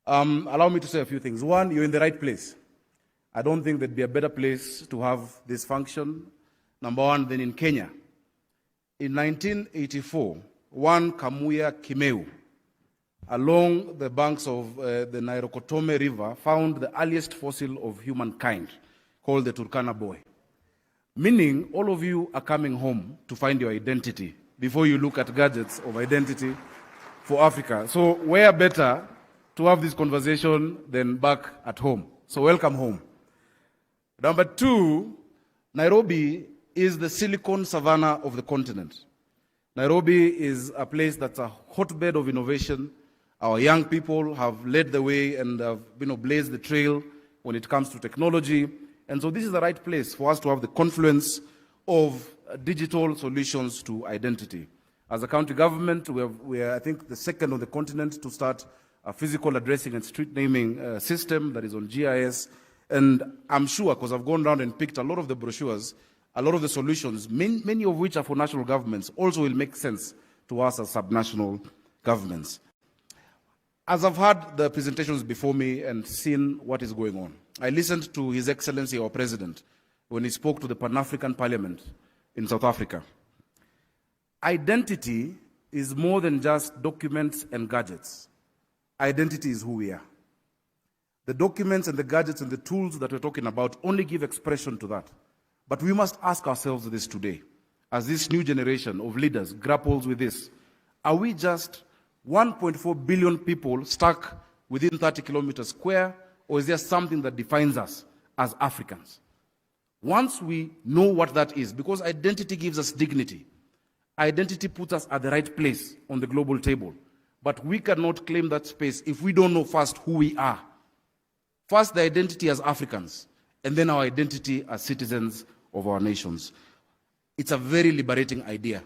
Allow me to say a few things. One, you're in the right place. I don't think there'd be a better place to have this function, number one, than in Kenya. In 1984, one Kamuya Kimeu, along the banks of the Nairokotome River, found the earliest fossil of humankind, called the Turkana boy. Meaning, all of you are coming home to find your identity before you look at gadgets of identity for Africa. So where better to have this conversation than back at home? So welcome home. Number two, Nairobi is the silicon savannah of the continent. Nairobi is a place that's a hotbed of innovation. Our young people have led the way and have blazed the trail when it comes to technology. And so this is the right place for us to have the confluence of digital solutions to identity. As a county government, we are, I think, the second on the continent to start a physical addressing and street naming system that is on GIS. And I'm sure, because I've gone around and picked a lot of the brochures, a lot of the solutions, many of which are for national governments, also will make sense to us as subnational governments. As I've heard the presentations before me and seen what is going on, I listened to His Excellency, our President, when he spoke to the Pan-African Parliament in South Africa. Identity is more than just documents and gadgets. Identity is who we are. The documents and the gadgets and the tools that we're talking about only give expression to that. But we must ask ourselves this today, as this new generation of leaders grapples with this. Are we just 1.4 billion people stuck within 30 kilometers square, or is there something that defines us as Africans? Once we know what that is, because identity gives us dignity, identity puts us at the right place on the global table. But we cannot claim that space if we don't know first who we are. First, the identity as Africans, and then our identity as citizens of our nations. It's a very liberating idea.